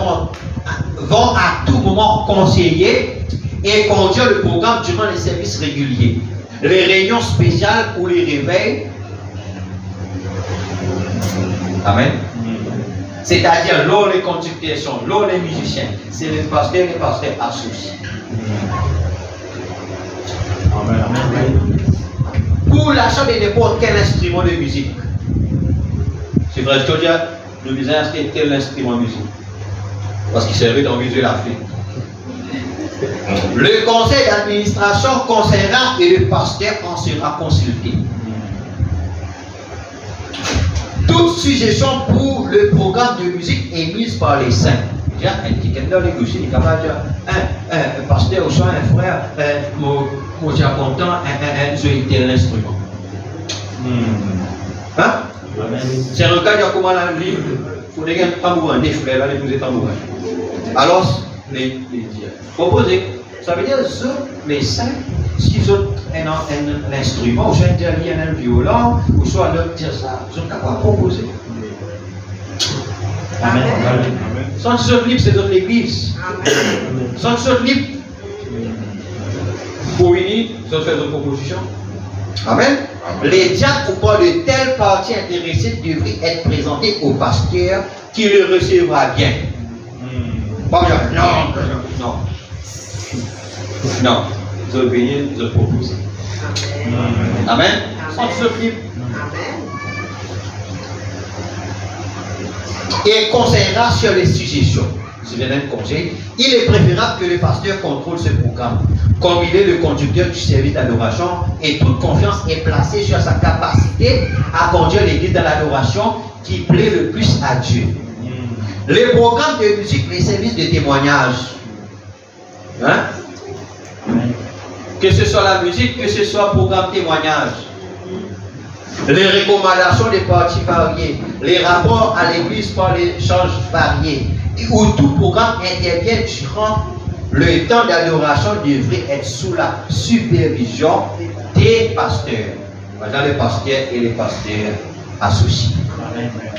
vont à tout moment conseiller et conduire le programme durant les services réguliers, les réunions spéciales ou les réveils. Amen. C'est-à-dire, l'eau, les conducteurs sont, l'eau, les musiciens, c'est les pasteurs associés. Amen. Pour l'achat de n'importe quel instrument de musique, c'est vrai, je te dis, nous devons acheter tel instrument de musique, parce qu'il servait dans le l'Afrique. Le conseil d'administration conseillera et le pasteur en sera consulté. Toute suggestion pour le programme de musique est mise par les saints. Déjà, un petit dans les gauchers, il est capable de dire, un pasteur ou soit un frère, moi j'ai content, j'ai tel instrument. Hein? C'est un cas de comment la vie, il faut des tambourins, des frères, là, les poser tambourins. Alors, les dire. Proposer, ça veut dire, les saints, s'ils ont un instrument, ou soit un violon, ou soit leur dire ça, ils sont capables de proposer. Amen. Sans qu'ils sont libres, c'est dans l'église. Sans qu'ils sont libres, pour unir, ils ont fait des propositions. Amen. Les diacres ou pas de telles parties intéressées devraient être présentés au pasteur qui le recevra bien. Pas bien. Non. Non. Ils ont payé, ils ont proposé. Amen. Sans qu'ils sont libres. Et conseillera sur les suggestions. C'est le même conseil. Il est préférable que le pasteur contrôle ce programme. Comme il est le conducteur du service d'adoration et toute confiance est placée sur sa capacité à conduire l'église dans l'adoration qui plaît le plus à Dieu. Les programmes de musique, les services de témoignage. Hein? Que ce soit la musique, que ce soit programme témoignage. Les recommandations des parties variées, les rapports à l'église par les charges variées, où tout programme intervient durant le temps d'adoration devrait être sous la supervision des pasteurs. Voilà les pasteurs et les pasteurs associés.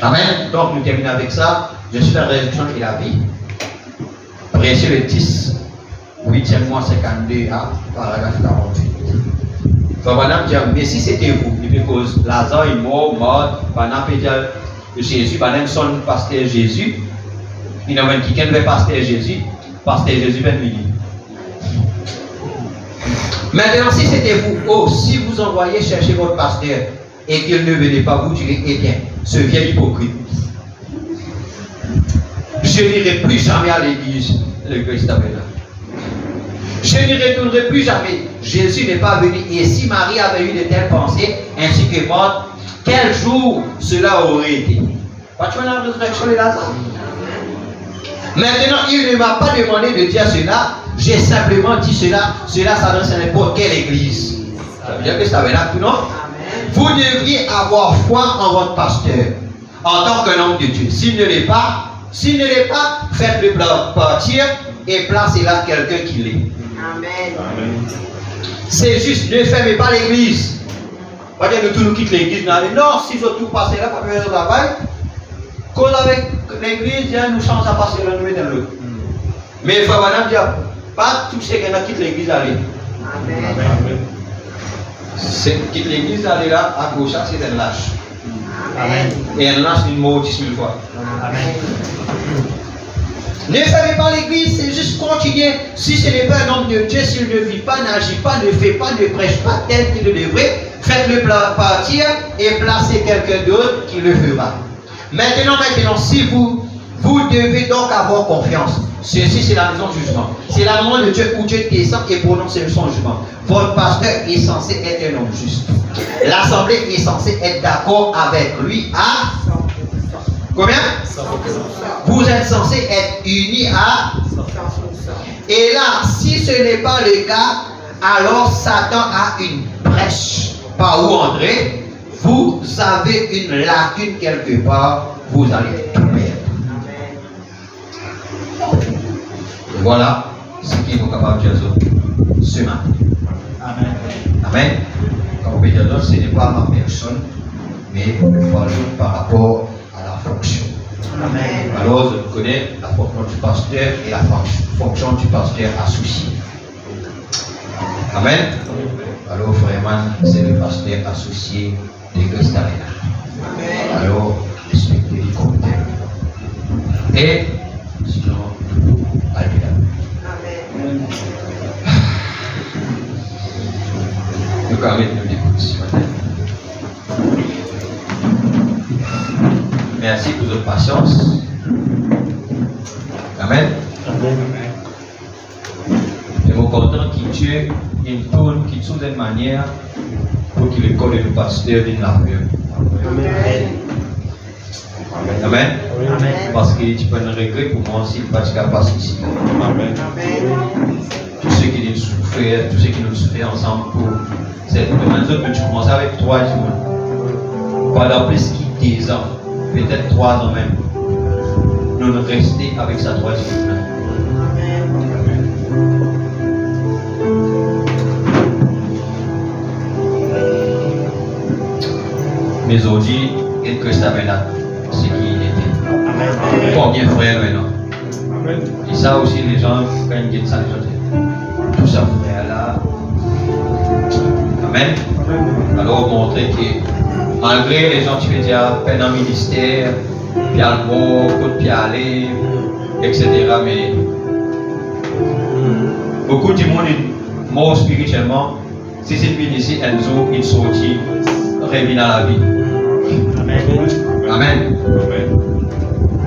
Amen. Donc nous terminons avec ça. Je suis la résurrection et la vie. Verset le 10, 8e mois 52 à paragraphe 48. Madame dit, mais si c'était vous, parce que Lazare est mort, pendant que Jésus, pendant son pasteur Jésus, il y a un qui veut pasteur Jésus va venir. Maintenant, si c'était vous, si vous envoyez chercher votre pasteur et qu'il ne venait pas, vous direz, eh bien, ce vieil hypocrite, je n'irai plus jamais à l'église, le Christ avait là. Je n'y retournerai plus jamais. Jésus n'est pas venu. Et si Marie avait eu de telles pensées, ainsi que morte, quel jour cela aurait été? Tu vois la résurrection de Lazare? Maintenant, il ne m'a pas demandé de dire cela. J'ai simplement dit cela. Cela s'adresse à n'importe quelle église. Ça veut dire que ça veut là tout, non? Vous devriez avoir foi en votre pasteur, en tant qu'un homme de Dieu. S'il ne l'est pas, faites-le partir et placez là quelqu'un qui l'est. Amen. C'est juste, ne fermez pas l'église. Pas dire nous quittons l'église. Non, si vous tout passez là, pas faire le travail. Cause avec l'église, nous changeons à passer là, nous mettons dans l'autre. Mais il faut pas toucher quelqu'un qui quitte l'église, aller. Amen. Quitte l'église, aller là, à gauche, c'est un lâche. Amen. Et un lâche, une mort 10 000 fois. Amen. Ne fermez pas l'église, c'est juste continuer. Si ce n'est pas un homme de Dieu, s'il ne vit pas, n'agit pas, ne fait pas, ne prêche pas tel qu'il le devrait, faites-le partir et placez quelqu'un d'autre qui le fera. Maintenant, si vous devez donc avoir confiance. Ceci, c'est la raison du jugement. C'est la main de Dieu où Dieu descend et prononce son jugement. Votre pasteur est censé être un homme juste. L'assemblée est censée être d'accord avec lui à combien? 100%. Vous êtes censés être unis à 100%. Et là, si ce n'est pas le cas, alors Satan a une brèche par où entrer. Vous avez une lacune quelque part, vous allez tout perdre. Et voilà ce qu'il est capable de dire ce matin. Amen. Amen. Comme on peut dire, ce n'est pas ma personne, mais par rapport à la fonction. Amen. Alors, je connais la fonction du pasteur et la fonction du pasteur associé. Amen. Alors, vraiment, c'est le pasteur associé de l'église d'Arena. Amen. Alors, respectez-les comme tel. Et, sinon, Alléluia. Amen. Nous permettons de nous écouter ce matin. Merci pour votre patience. Amen. Et mon content qui tue une tourne qui tue d'une manière pour qu'il le code le pasteur d'une largeur. Amen. Amen. Amen. Parce que tu peux un regret pour moi si le pasteur passe ici. Amen. Amen. Tous ceux qui nous souffrent, tous ceux qui nous souffrent ensemble pour cette demande, mais tu commences avec 3 jours. Pendant plus que 10 ans, peut-être 3 ans même. Nous nous restons avec sa 3e semaine. Mais aujourd'hui, quelque chose avait là, ce qui était. Combien frères maintenant? Et ça aussi, les gens, quand ils disent ça, les gens disent, tout ça frère là. Amen. Alors, montrer que malgré les gens qui veulent dire, peine en ministère, puis à le mot, coup de pied aller, etc. Mais beaucoup de monde est mort spirituellement. Si c'est une ici, Enzo, il sortit, revient à la vie. Amen. Amen.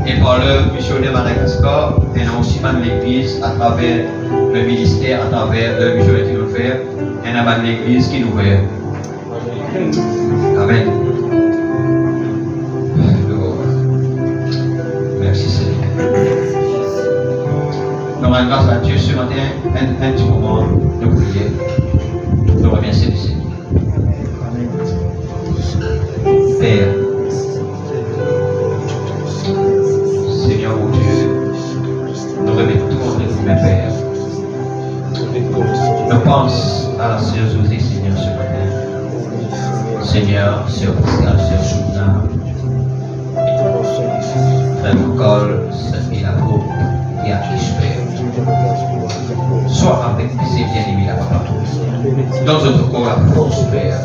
Et par le missionnaire de Madagascar, et aussi de l'église à travers le ministère, à travers le missionnaire qui nous fait, et à l'église qui nous fait. Amen. Merci Seigneur. Nous rendons grâce à Dieu ce matin, un petit moment de prière. Nous remercions le Seigneur. Père, Seigneur mon Dieu, nous remettons tout entre vous, mes Pères. Nous pense à la sœur Josée, Seigneur, ce matin. Seigneur, sœur Pascal, sœur Chouna, frère Nicole, et la groupe et à qui Père. Sois avec ces bien-aimés là, papa. Dans notre corps, la force, Père.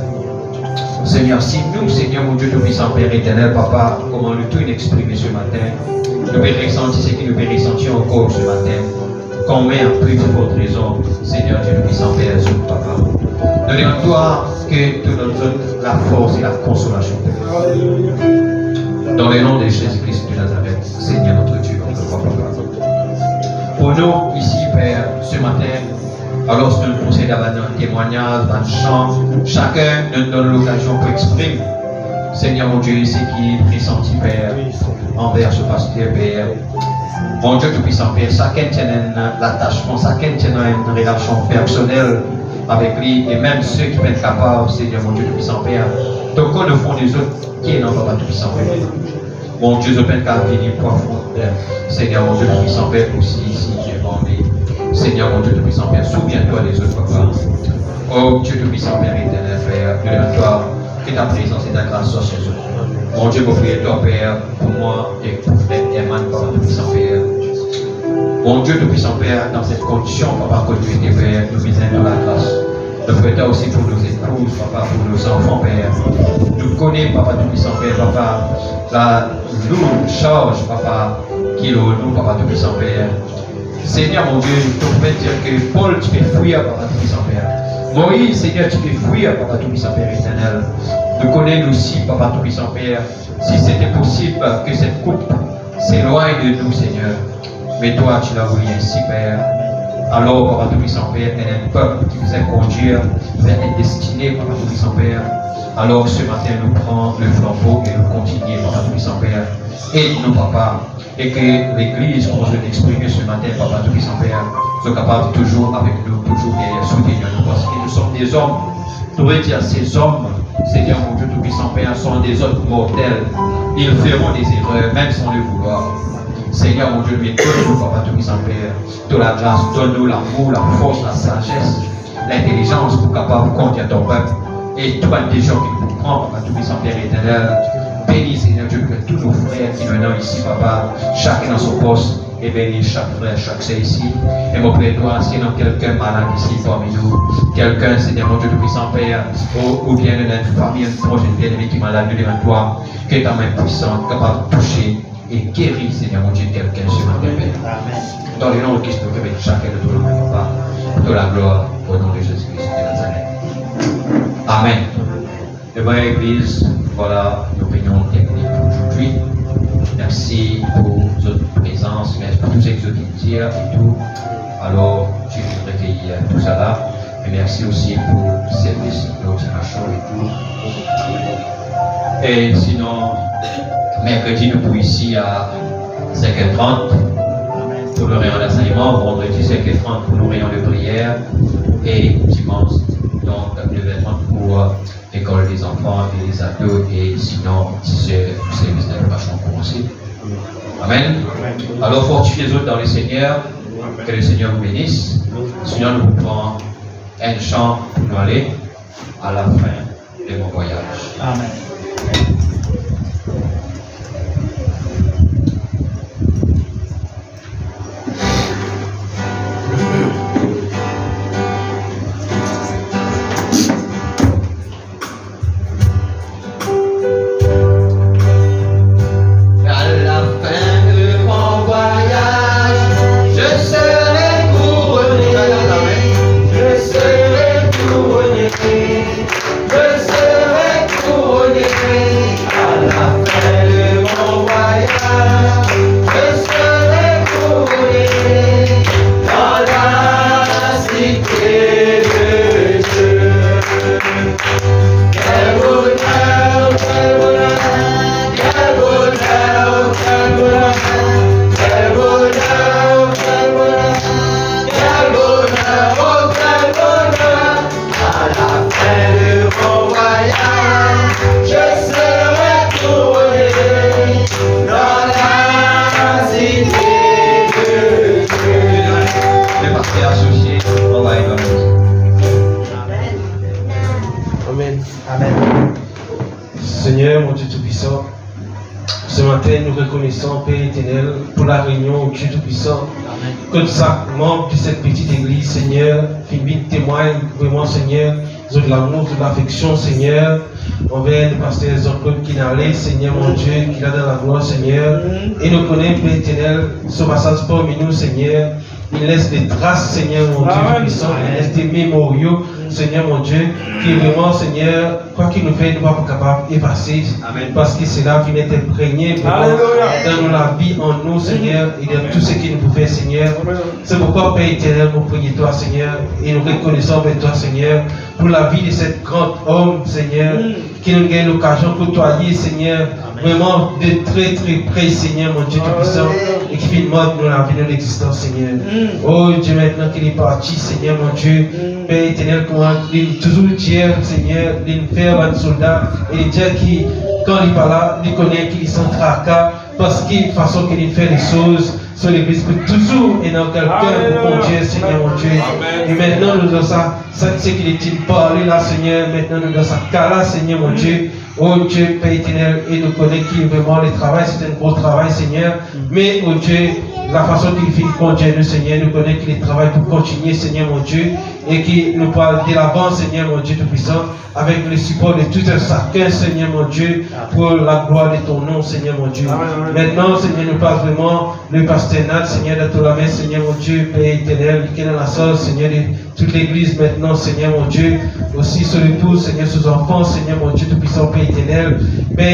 Seigneur, si nous, Seigneur, mon Dieu, nous puissions, Père éternel, Papa, comment nous tout exprimer ce matin, nous pouvons ressentir ce qui nous peut ressentir encore ce matin. Combien plus de votre raison, Seigneur Dieu, nous puissions, Père, Papa. Nous demandons-toi que tu nous donnes la force et la consolation, Père. Dans le nom de Jésus-Christ de Nazareth, Seigneur notre Dieu, notre Papa. Pour nous, ici, Père, ce matin, alors que nous procédons à un témoignage, à un chant, chacun nous donne l'occasion pour exprimer, Seigneur mon Dieu, ce qui est pressenti, Père, envers ce pasteur, Père. Mon Dieu tout-puissant, Père, chacun tient un attachement, chacun tient une relation personnelle avec lui, et même ceux qui peuvent être capables, Seigneur mon Dieu tout-puissant, Père, donc on le fond des autres, qui est dans Papa tout-puissant, Père. Mon Dieu, je peux pas venir profond, Seigneur mon Dieu tout-puissant, Père, aussi ici, j'ai demandé. Seigneur mon Dieu tout-puissant, Père, souviens-toi des autres, Papa. Oh Dieu tout-puissant, Père éternel, Père, demande-toi que ta présence et ta grâce soient sur eux. Mon Dieu, pour prier toi, Père, pour moi et pour frère Herman, Papa tout-puissant, Père. Mon Dieu tout-puissant, Père, dans cette condition, Papa, que tu es, Père, nous misons dans la grâce. Nous prions aussi pour nos épouses, Papa, pour nos enfants, Père. Nous connaissons, Papa tout-puissant, Père, Papa, la lourde charge, Papa, qui est nous, Papa tout-puissant, Père. Seigneur mon Dieu, tu peux dire que Paul, tu peux fuir, Papa tout-puissant, Père. Moïse, Seigneur, tu peux fuir, Papa tout-puissant, Père éternel. Nous connaissons aussi, Papa tout-puissant, Père, si c'était possible que cette coupe s'éloigne de nous, Seigneur. mais toi, tu l'as voulu ainsi, Père. Alors, Papa Tout-Puissant Père, elle est un peuple qui vous a conduire vers une destinée, Papa Tout-Puissant Père. Alors, ce matin, nous prenons le flambeau et nous continuons, Papa Tout-Puissant Père. Aide-nous, Papa, et que l'Église, comme je l'ai exprimé ce matin, Papa Tout-Puissant Père, soit capable toujours avec nous, toujours soutenir nous, parce que nous sommes des hommes. Tu veux dire, ces hommes, Seigneur mon Dieu Tout-Puissant Père, sont des hommes mortels. Ils feront des erreurs, même sans le vouloir. Seigneur mon Dieu, mais donne-nous, Papa Tout-Puissant Père, de la grâce, donne-nous l'amour, la force, la sagesse, l'intelligence pour capable conduire ton peuple. Et toi, des gens qui nous comprennent, Papa Tout-Puissant Père éternel, bénis, Seigneur Dieu, que tous nos frères qui venons ici, Papa, chacun dans son poste, et bénis chaque frère, chaque sœur ici. Et mon Père, toi, s'il y a quelqu'un malade ici parmi nous, quelqu'un, Seigneur mon Dieu Tout-Puissant Père, ou bien une famille, un proche, une bien-aimée qui est malade, nous devant toi, que ta main puissante, capable de toucher et guérir, Seigneur mon Dieu, quelqu'un ce matin, Père. Dans le nom de Christ, nous permettons chacun de nous, Papa, de la gloire au nom de Jésus-Christ de Nazareth. Amen. Et bien, Église, voilà nos opinions techniques pour aujourd'hui. Merci pour votre présence, merci pour tout ce que vous avez dit et tout. Alors, je vais recueillir tout ça là. Et merci aussi pour le service, l'automation et tout. Et sinon, mercredi, nous pouvons ici à 5h30 pour le rayon d'enseignement, vendredi 5h30 pour le rayon de prière et dimanche, donc 9h30 pour l'école des enfants et des ados et sinon, si le service d'information commencé. Amen. Alors, fortifiez les autres dans le Seigneur, que le Seigneur vous bénisse. Sinon, nous prenons un chant pour nous aller à la fin de mon voyage. Amen. Seigneur, mon Dieu Tout-Puissant, ce matin nous reconnaissons, Père éternel, pour la réunion, Dieu Tout-Puissant, que chaque membre de cette petite église, Seigneur, Philippe témoigne vraiment, Seigneur, de l'amour, de l'affection, Seigneur, envers le pasteur Jean-Claude Kinalé, Seigneur, mon Dieu, qui a dans la gloire, Seigneur, et nous connaissons, Père éternel, ce passage parmi nous, Seigneur. Il laisse des traces, Seigneur, mon Dieu Tout-Puissant, il laisse des mémoriaux, Seigneur, mon Dieu, qui vraiment, Seigneur, quoi qu'il nous fait, nous ne sommes pas capables d'effacer, parce que c'est là qu'il est imprégné dans la vie en nous, Seigneur, et dans tout ce qu'il nous peut faire, Seigneur. C'est pourquoi, Père éternel, nous prions toi, Seigneur, et nous reconnaissons avec toi, Seigneur, pour la vie de cet grand homme, Seigneur, qui nous donne l'occasion de côtoyer, Seigneur, vraiment de très très près, Seigneur, mon Dieu Tout-Puissant, et qui fait mode dans la vie de l'existence, Seigneur. Oh Dieu, maintenant qu'il est parti, Seigneur, mon Dieu, Père éternel, comment il toujours dire, Seigneur, il fait un soldat, et il dit qu'il, quand il parle là, il connaît qu'il s'en tracas, parce qu'il façon qu'il fait les choses, sur l'église peut toujours et dans quelqu'un pour mon Dieu, Seigneur, mon Dieu. Et maintenant, nous devons ça, c'est qu'il est-il parlé là, Seigneur, maintenant nous devons ça, car là, Seigneur, mon Dieu. Oh Dieu, Père éternel, et nous connaissons qui vraiment le travail, c'est un gros travail, Seigneur. Mais, oh Dieu, la façon qu'il fait conduire nous, Seigneur, nous connaissons qu'il travaille pour continuer, Seigneur, mon Dieu, et qui nous parle de l'avant, Seigneur, mon Dieu Tout-Puissant, avec le support de tout un chacun, Seigneur, mon Dieu, pour la gloire de ton nom, Seigneur, mon Dieu. Maintenant, Seigneur, nous passe vraiment le pasteur Nat, Seigneur, de la main, Seigneur, mon Dieu, Père éternel, qui est dans la sauce, Seigneur, de toute l'église maintenant, Seigneur, mon Dieu, aussi sur l'épouse, Seigneur, sur les enfants, Seigneur, mon Dieu Tout-Puissant, Père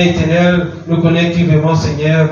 éternel, nous connaissons qui vraiment, Seigneur,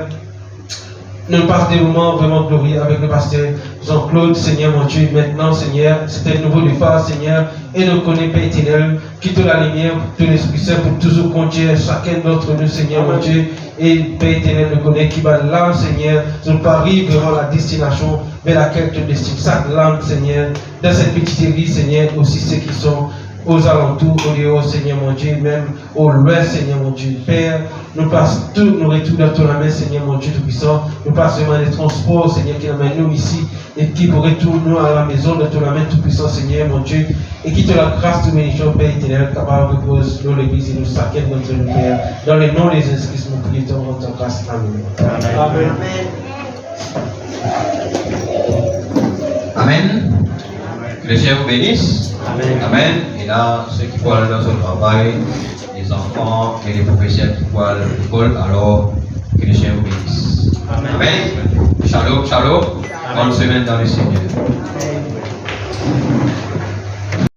nous passons des moments vraiment glorieux avec le pasteur Jean-Claude, Seigneur mon Dieu. Maintenant, Seigneur, c'est un nouveau départ, Seigneur, et nous connaissons, Père éternel, quitte la lumière, tout l'Esprit Saint pour toujours conduire chacun d'entre nous, Seigneur mon Dieu. Et Père éternel, nous connaît qui va là, Seigneur, nous parie vraiment la destination vers laquelle tu destines chaque l'âme, Seigneur, dans cette petite église, Seigneur, aussi ceux qui sont aux alentours, au dehors, Seigneur mon Dieu, même au loin, Seigneur mon Dieu. Père, nous passons tous nos retours dans ton main, Seigneur mon Dieu Tout-Puissant. Nous passons vraiment les transports, Seigneur, qui amènent nous ici et qui pour retourner à la maison de ton main Tout-Puissant, Seigneur mon Dieu. Et qui te la grâce de bénédiction, Père éternel, capable de reposer dans l'église et nous chacun d'entre nous, Père. Dans les noms des inscrits, nous prions en ta grâce. Amen. Amen. Amen. Que le Seigneur vous bénisse. Amen. Amen. Et là, ceux qui vont aller dans son travail, les enfants et les professeurs qui vont aller à l'école, alors que le Seigneur vous bénisse. Amen. Shalom, shalom. Bonne semaine dans le Seigneur. Amen.